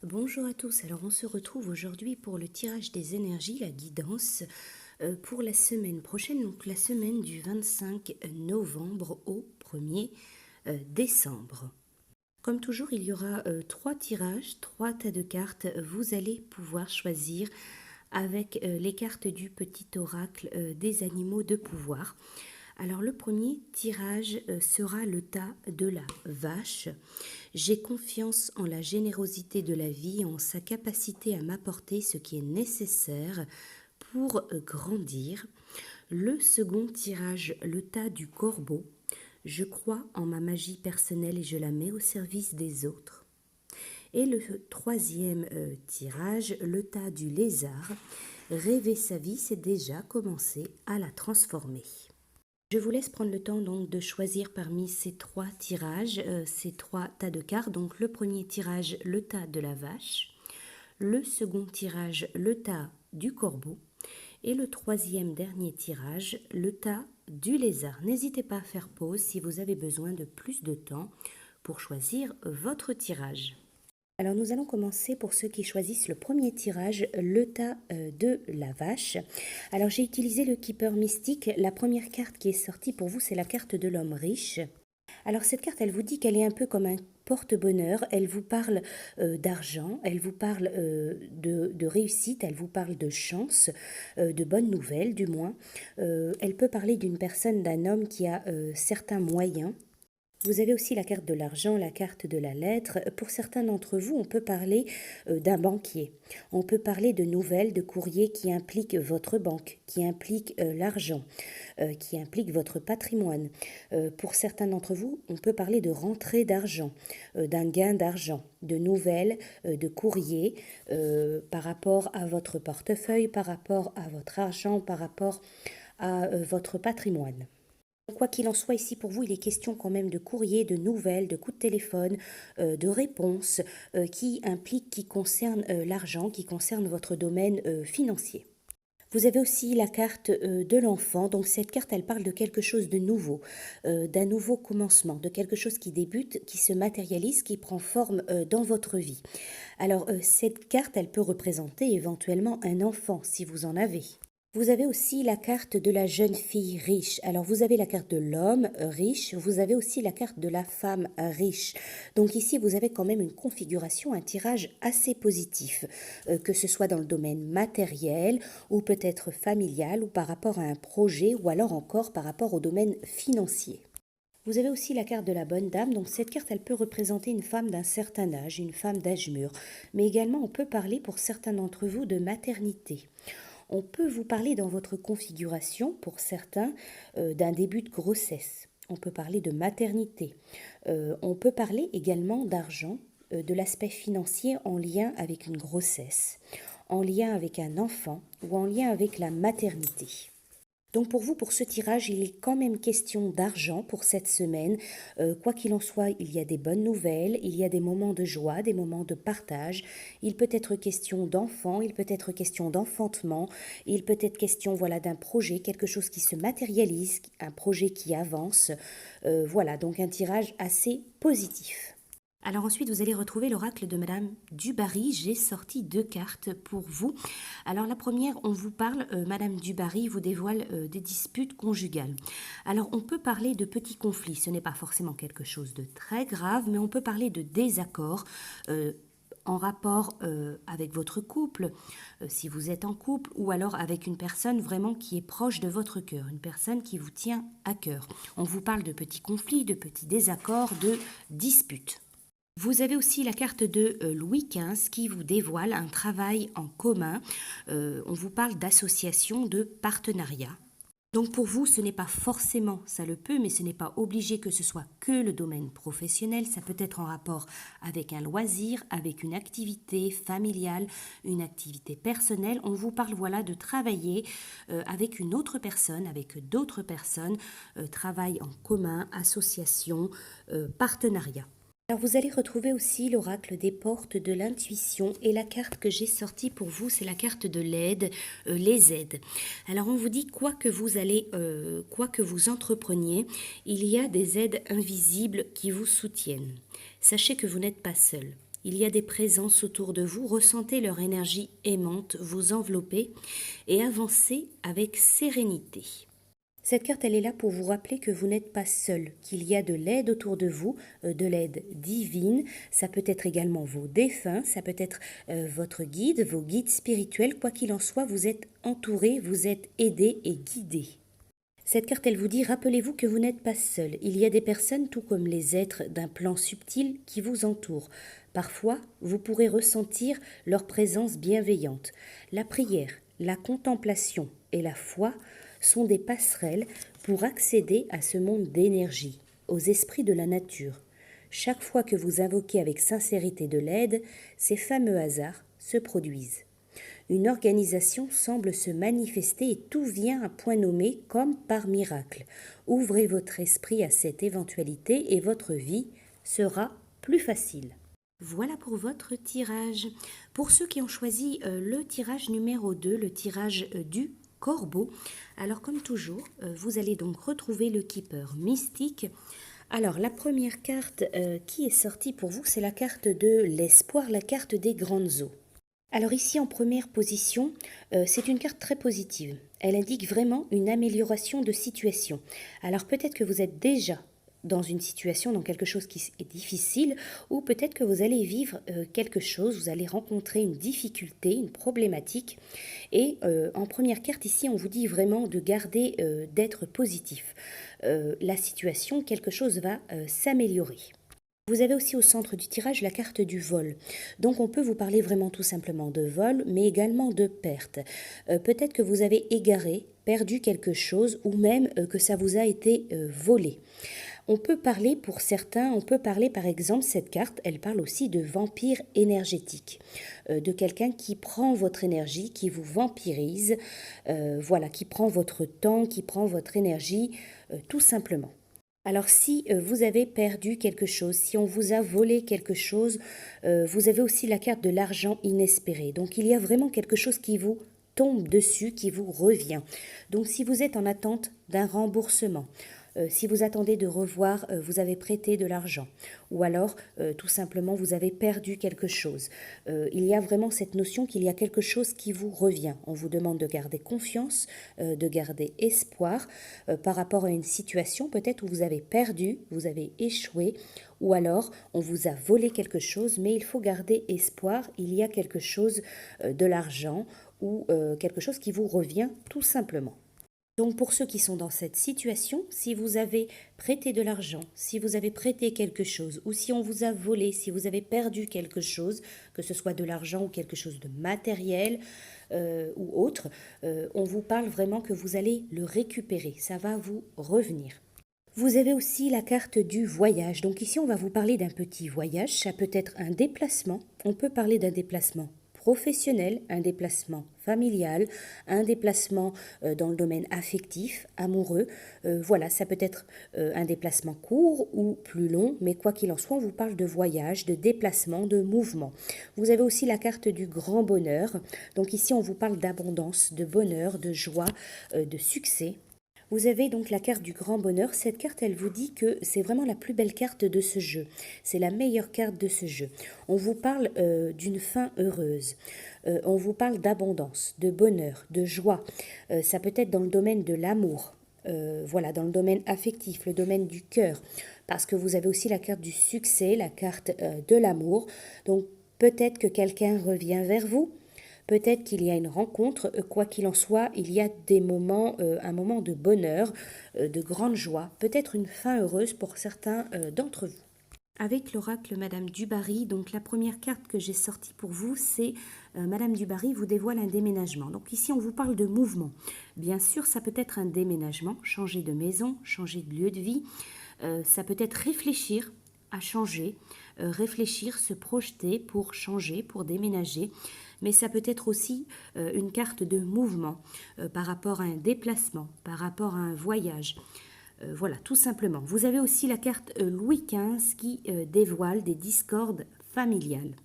Bonjour à tous, alors on se retrouve aujourd'hui pour le tirage des énergies, la guidance pour la semaine prochaine, donc la semaine du 25 novembre au 1er décembre. Comme toujours, il y aura trois tirages, trois tas de cartes. Vous allez pouvoir choisir avec les cartes du petit oracle des animaux de pouvoir. Alors le premier tirage sera le tas de la vache. J'ai confiance en la générosité de la vie, en sa capacité à m'apporter ce qui est nécessaire pour grandir. Le second tirage, le tas du corbeau. Je crois en ma magie personnelle et je la mets au service des autres. Et le troisième tirage, le tas du lézard. Rêver sa vie, c'est déjà commencer à la transformer. Je vous laisse prendre le temps donc de choisir parmi ces trois tirages, ces trois tas de cartes. Donc le premier tirage, le tas de la vache. Le second tirage, le tas du corbeau. Et le troisième dernier tirage, le tas du lézard. N'hésitez pas à faire pause si vous avez besoin de plus de temps pour choisir votre tirage. Alors nous allons commencer pour ceux qui choisissent le premier tirage, le tas de la vache. Alors j'ai utilisé le Keeper mystique. La première carte qui est sortie pour vous, c'est la carte de l'homme riche. Alors cette carte, elle vous dit qu'elle est un peu comme un porte-bonheur. Elle vous parle d'argent, elle vous parle de réussite, elle vous parle de chance, de bonnes nouvelles du moins. Elle peut parler d'une personne, d'un homme qui a certains moyens. Vous avez aussi la carte de l'argent, la carte de la lettre. Pour certains d'entre vous, on peut parler d'un banquier. On peut parler de nouvelles, de courriers qui impliquent votre banque, qui impliquent l'argent, qui impliquent votre patrimoine. Pour certains d'entre vous, on peut parler de rentrée d'argent, d'un gain d'argent, de nouvelles, de courriers par rapport à votre portefeuille, par rapport à votre argent, par rapport à votre patrimoine. Quoi qu'il en soit, ici pour vous, il est question quand même de courrier, de nouvelles, de coups de téléphone, de réponses qui concernent l'argent, qui concernent votre domaine financier. Vous avez aussi la carte de l'enfant. Donc cette carte, elle parle de quelque chose de nouveau, d'un nouveau commencement, de quelque chose qui débute, qui se matérialise, qui prend forme dans votre vie. Alors cette carte, elle peut représenter éventuellement un enfant si vous en avez. Vous avez aussi la carte de la jeune fille riche. Alors vous avez la carte de l'homme riche, vous avez aussi la carte de la femme riche. Donc ici vous avez quand même une configuration, un tirage assez positif, que ce soit dans le domaine matériel ou peut-être familial ou par rapport à un projet ou alors encore par rapport au domaine financier. Vous avez aussi la carte de la bonne dame, donc cette carte elle peut représenter une femme d'un certain âge, une femme d'âge mûr, mais également on peut parler pour certains d'entre vous de maternité. On peut vous parler dans votre configuration, pour certains, d'un début de grossesse. On peut parler de maternité. On peut parler également d'argent, de l'aspect financier en lien avec une grossesse, en lien avec un enfant ou en lien avec la maternité. Donc pour vous, pour ce tirage, il est quand même question d'argent pour cette semaine. Quoi qu'il en soit, il y a des bonnes nouvelles, il y a des moments de joie, des moments de partage. Il peut être question d'enfant, il peut être question d'enfantement, il peut être question voilà, d'un projet, quelque chose qui se matérialise, un projet qui avance. Voilà, donc un tirage assez positif. Alors ensuite, vous allez retrouver l'oracle de Madame Dubarry. J'ai sorti deux cartes pour vous. Alors la première, on vous parle, Madame Dubarry vous dévoile des disputes conjugales. Alors on peut parler de petits conflits. Ce n'est pas forcément quelque chose de très grave, mais on peut parler de désaccords. En rapport avec votre couple, si vous êtes en couple, ou alors avec une personne vraiment qui est proche de votre cœur, une personne qui vous tient à cœur. On vous parle de petits conflits, de petits désaccords, de disputes. Vous avez aussi la carte de Louis XV qui vous dévoile un travail en commun. On vous parle d'association, de partenariat. Donc pour vous, ce n'est pas forcément, ça le peut, mais ce n'est pas obligé que ce soit que le domaine professionnel. Ça peut être en rapport avec un loisir, avec une activité familiale, une activité personnelle. On vous parle voilà de travailler avec une autre personne, avec d'autres personnes, travail en commun, association, partenariat. Alors vous allez retrouver aussi l'oracle des portes de l'intuition et la carte que j'ai sortie pour vous, c'est la carte de l'aide, les aides. Alors on vous dit quoi que vous entrepreniez, il y a des aides invisibles qui vous soutiennent. Sachez que vous n'êtes pas seul. Il y a des présences autour de vous, ressentez leur énergie aimante, vous envelopper et avancez avec sérénité. Cette carte, elle est là pour vous rappeler que vous n'êtes pas seul, qu'il y a de l'aide autour de vous, de l'aide divine. Ça peut être également vos défunts, ça peut être votre guide, vos guides spirituels. Quoi qu'il en soit, vous êtes entouré, vous êtes aidé et guidé. Cette carte, elle vous dit, rappelez-vous que vous n'êtes pas seul. Il y a des personnes, tout comme les êtres d'un plan subtil, qui vous entourent. Parfois, vous pourrez ressentir leur présence bienveillante. La prière, la contemplation et la foi sont des passerelles pour accéder à ce monde d'énergie, aux esprits de la nature. Chaque fois que vous invoquez avec sincérité de l'aide, ces fameux hasards se produisent. Une organisation semble se manifester et tout vient à point nommé comme par miracle. Ouvrez votre esprit à cette éventualité et votre vie sera plus facile. Voilà pour votre tirage. Pour ceux qui ont choisi le tirage numéro 2, le tirage du Corbeau, alors comme toujours, vous allez donc retrouver le Keeper mystique. Alors la première carte qui est sortie pour vous, c'est la carte de l'espoir, la carte des grandes eaux. Alors ici en première position, c'est une carte très positive. Elle indique vraiment une amélioration de situation. Alors peut-être que vous êtes déjà dans une situation, dans quelque chose qui est difficile, ou peut-être que vous allez vivre quelque chose, vous allez rencontrer une difficulté, une problématique. Et en première carte ici, on vous dit vraiment de garder, d'être positif. La situation, quelque chose va s'améliorer. Vous avez aussi au centre du tirage la carte du vol. Donc on peut vous parler vraiment tout simplement de vol, mais également de perte. Peut-être que vous avez égaré, perdu quelque chose, ou même que ça vous a été volé. On peut parler pour certains, on peut parler par exemple, cette carte, elle parle aussi de vampire énergétique, de quelqu'un qui prend votre énergie, qui vous vampirise, voilà, qui prend votre temps, qui prend votre énergie, tout simplement. Alors si vous avez perdu quelque chose, si on vous a volé quelque chose, vous avez aussi la carte de l'argent inespéré. Donc il y a vraiment quelque chose qui vous tombe dessus, qui vous revient. Donc si vous êtes en attente d'un remboursement, si vous attendez de revoir, vous avez prêté de l'argent, ou alors tout simplement vous avez perdu quelque chose. Il y a vraiment cette notion qu'il y a quelque chose qui vous revient. On vous demande de garder confiance, de garder espoir par rapport à une situation peut-être où vous avez perdu, vous avez échoué, ou alors on vous a volé quelque chose, mais il faut garder espoir, il y a quelque chose de l'argent ou quelque chose qui vous revient tout simplement. Donc pour ceux qui sont dans cette situation, si vous avez prêté de l'argent, si vous avez prêté quelque chose, ou si on vous a volé, si vous avez perdu quelque chose, que ce soit de l'argent ou quelque chose de matériel ou autre, on vous parle vraiment que vous allez le récupérer, ça va vous revenir. Vous avez aussi la carte du voyage. Donc ici, on va vous parler d'un petit voyage. Ça peut être un déplacement. On peut parler d'un déplacement professionnel, un déplacement familial, un déplacement dans le domaine affectif, amoureux. Voilà, ça peut être un déplacement court ou plus long, mais quoi qu'il en soit, on vous parle de voyage, de déplacement, de mouvement. Vous avez aussi la carte du grand bonheur. Donc ici, on vous parle d'abondance, de bonheur, de joie, de succès. Vous avez donc la carte du grand bonheur. Cette carte, elle vous dit que c'est vraiment la plus belle carte de ce jeu. C'est la meilleure carte de ce jeu. On vous parle d'une fin heureuse. On vous parle d'abondance, de bonheur, de joie. Ça peut être dans le domaine de l'amour. Voilà, dans le domaine affectif, le domaine du cœur. Parce que vous avez aussi la carte du succès, la carte de l'amour. Donc peut-être que quelqu'un revient vers vous. Peut-être qu'il y a une rencontre, quoi qu'il en soit, il y a des moments, un moment de bonheur, de grande joie, peut-être une fin heureuse pour certains d'entre vous. Avec l'oracle Madame Dubarry, donc la première carte que j'ai sortie pour vous, c'est Madame Dubarry vous dévoile un déménagement. Donc ici, on vous parle de mouvement. Bien sûr, ça peut être un déménagement, changer de maison, changer de lieu de vie. Ça peut être réfléchir à changer, réfléchir, se projeter pour changer, pour déménager. Mais ça peut être aussi une carte de mouvement par rapport à un déplacement, par rapport à un voyage. Voilà, tout simplement. Vous avez aussi la carte Louis XV qui dévoile des discordes familiales.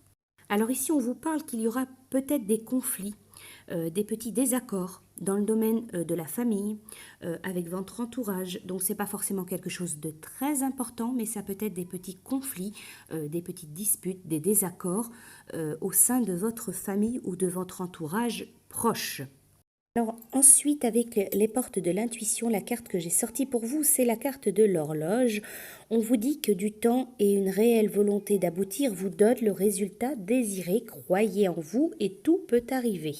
Alors ici, on vous parle qu'il y aura peut-être des conflits, des petits désaccords dans le domaine de la famille, avec votre entourage. Donc c'est pas forcément quelque chose de très important, mais ça peut être des petits conflits, des petites disputes, des désaccords au sein de votre famille ou de votre entourage proche. Alors ensuite, avec les portes de l'intuition, la carte que j'ai sortie pour vous, c'est la carte de l'horloge. On vous dit que du temps et une réelle volonté d'aboutir vous donnent le résultat désiré. Croyez en vous et tout peut arriver.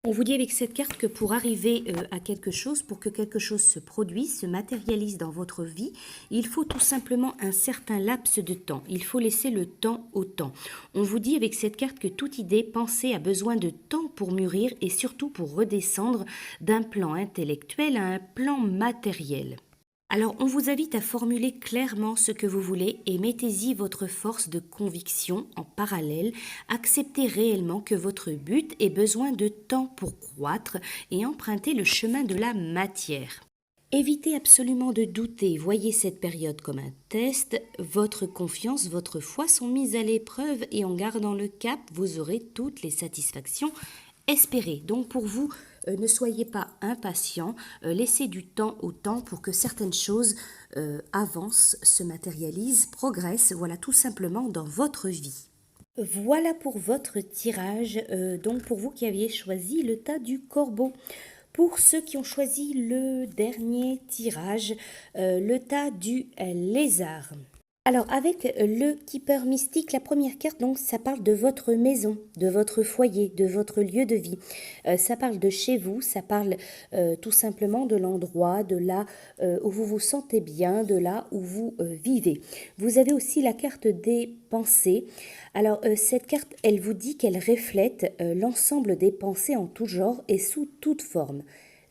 On vous dit avec cette carte que pour arriver à quelque chose, pour que quelque chose se produise, se matérialise dans votre vie, il faut tout simplement un certain laps de temps. Il faut laisser le temps au temps. On vous dit avec cette carte que toute idée pensée a besoin de temps pour mûrir et surtout pour redescendre d'un plan intellectuel à un plan matériel. Alors, on vous invite à formuler clairement ce que vous voulez et mettez-y votre force de conviction en parallèle. Acceptez réellement que votre but ait besoin de temps pour croître et empruntez le chemin de la matière. Évitez absolument de douter, voyez cette période comme un test, votre confiance, votre foi sont mises à l'épreuve et en gardant le cap, vous aurez toutes les satisfactions espérées. Donc pour vous, ne soyez pas impatient, laissez du temps au temps pour que certaines choses avancent, se matérialisent, progressent, voilà tout simplement dans votre vie. Voilà pour votre tirage, donc pour vous qui aviez choisi le tas du corbeau. Pour ceux qui ont choisi le dernier tirage, le tas du lézard. Alors avec le Keeper mystique, la première carte, donc ça parle de votre maison, de votre foyer, de votre lieu de vie. Ça parle de chez vous, ça parle tout simplement de l'endroit, de là où vous vous sentez bien, de là où vous vivez. Vous avez aussi la carte des pensées. Alors cette carte, elle vous dit qu'elle reflète l'ensemble des pensées en tout genre et sous toute forme.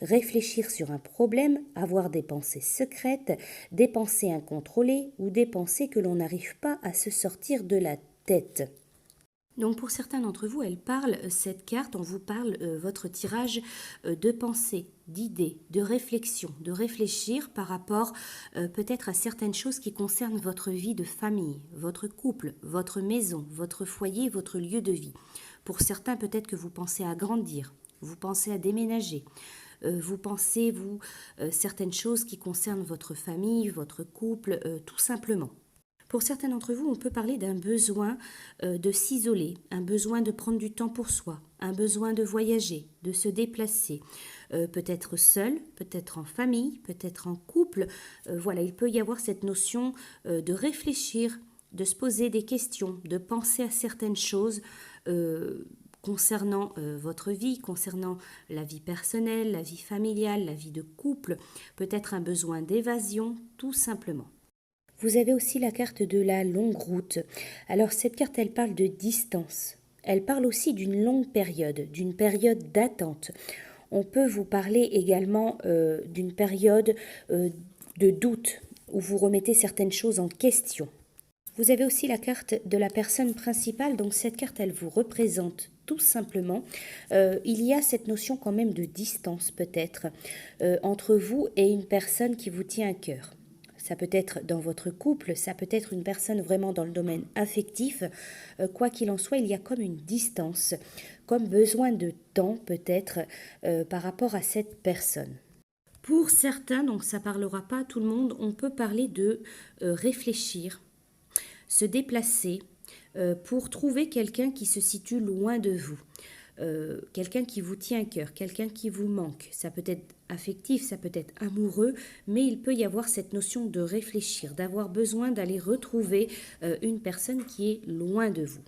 Réfléchir sur un problème, avoir des pensées secrètes, des pensées incontrôlées ou des pensées que l'on n'arrive pas à se sortir de la tête. Donc pour certains d'entre vous, elle parle, cette carte, on vous parle, votre tirage de pensée, d'idées, de réflexion, de réfléchir par rapport peut-être à certaines choses qui concernent votre vie de famille, votre couple, votre maison, votre foyer, votre lieu de vie. Pour certains, peut-être que vous pensez à grandir, vous pensez à déménager. Vous pensez, certaines choses qui concernent votre famille, votre couple, tout simplement. Pour certains d'entre vous, on peut parler d'un besoin de s'isoler, un besoin de prendre du temps pour soi, un besoin de voyager, de se déplacer, peut-être seul, peut-être en famille, peut-être en couple. Voilà, il peut y avoir cette notion de réfléchir, de se poser des questions, de penser à certaines choses concernant votre vie, concernant la vie personnelle, la vie familiale, la vie de couple, peut-être un besoin d'évasion, tout simplement. Vous avez aussi la carte de la longue route. Alors cette carte, elle parle de distance. Elle parle aussi d'une longue période, d'une période d'attente. On peut vous parler également d'une période de doute, où vous remettez certaines choses en question. Vous avez aussi la carte de la personne principale, donc cette carte, elle vous représente tout simplement. Il y a cette notion quand même de distance peut-être entre vous et une personne qui vous tient à cœur. Ça peut être dans votre couple, ça peut être une personne vraiment dans le domaine affectif. Quoi qu'il en soit, il y a comme une distance, comme besoin de temps peut-être par rapport à cette personne. Pour certains, donc ça ne parlera pas à tout le monde, on peut parler de réfléchir, se déplacer pour trouver quelqu'un qui se situe loin de vous. Quelqu'un qui vous tient à cœur, quelqu'un qui vous manque. Ça peut être affectif, ça peut être amoureux, mais il peut y avoir cette notion de réfléchir, d'avoir besoin d'aller retrouver une personne qui est loin de vous.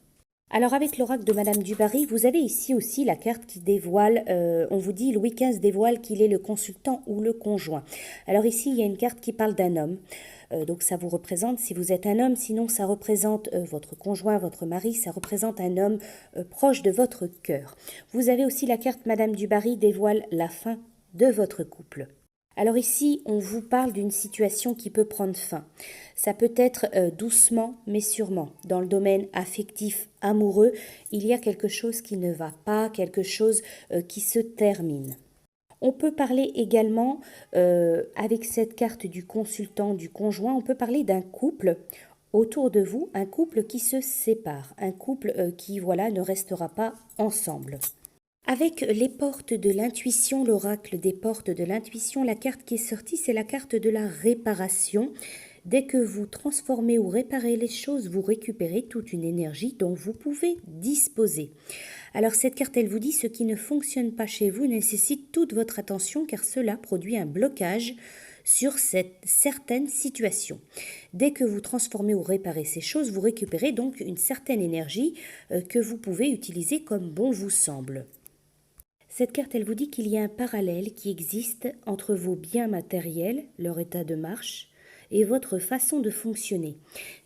Alors avec l'oracle de Madame Dubarry, vous avez ici aussi la carte qui dévoile, on vous dit Louis XV dévoile qu'il est le consultant ou le conjoint. Alors ici, il y a une carte qui parle d'un homme. Donc ça vous représente, si vous êtes un homme, sinon ça représente votre conjoint, votre mari, ça représente un homme proche de votre cœur. Vous avez aussi la carte Madame Dubarry dévoile la fin de votre couple. Alors ici, on vous parle d'une situation qui peut prendre fin. Ça peut être doucement mais sûrement. Dans le domaine affectif, amoureux, il y a quelque chose qui ne va pas, quelque chose qui se termine. On peut parler également, avec cette carte du consultant, du conjoint, on peut parler d'un couple autour de vous un couple qui se sépare, un couple qui voilà ne restera pas ensemble. Avec les portes de l'intuition, l'oracle des portes de l'intuition, la carte qui est sortie, c'est la carte de la réparation. Dès que vous transformez ou réparez les choses, vous récupérez toute une énergie dont vous pouvez disposer. Alors cette carte, elle vous dit ce qui ne fonctionne pas chez vous nécessite toute votre attention car cela produit un blocage sur cette certaine situation. Dès que vous transformez ou réparez ces choses, vous récupérez donc une certaine énergie que vous pouvez utiliser comme bon vous semble. Cette carte, elle vous dit qu'il y a un parallèle qui existe entre vos biens matériels, leur état de marche, et votre façon de fonctionner.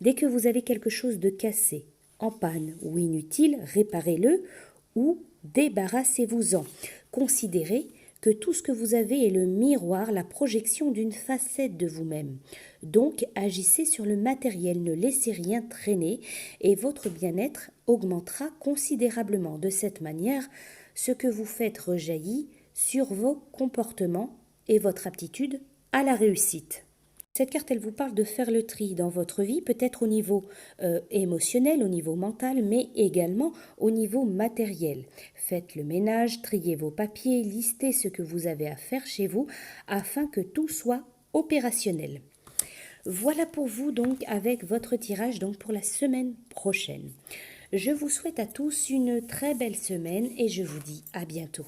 Dès que vous avez quelque chose de cassé, en panne ou inutile, réparez-le ou débarrassez-vous-en. Considérez que tout ce que vous avez est le miroir, la projection d'une facette de vous-même. Donc, agissez sur le matériel, ne laissez rien traîner et votre bien-être augmentera considérablement. De cette manière, ce que vous faites rejaillit sur vos comportements et votre aptitude à la réussite. Cette carte, elle vous parle de faire le tri dans votre vie, peut-être au niveau émotionnel, au niveau mental, mais également au niveau matériel. Faites le ménage, triez vos papiers, listez ce que vous avez à faire chez vous afin que tout soit opérationnel. Voilà pour vous donc avec votre tirage donc pour la semaine prochaine. Je vous souhaite à tous une très belle semaine et je vous dis à bientôt.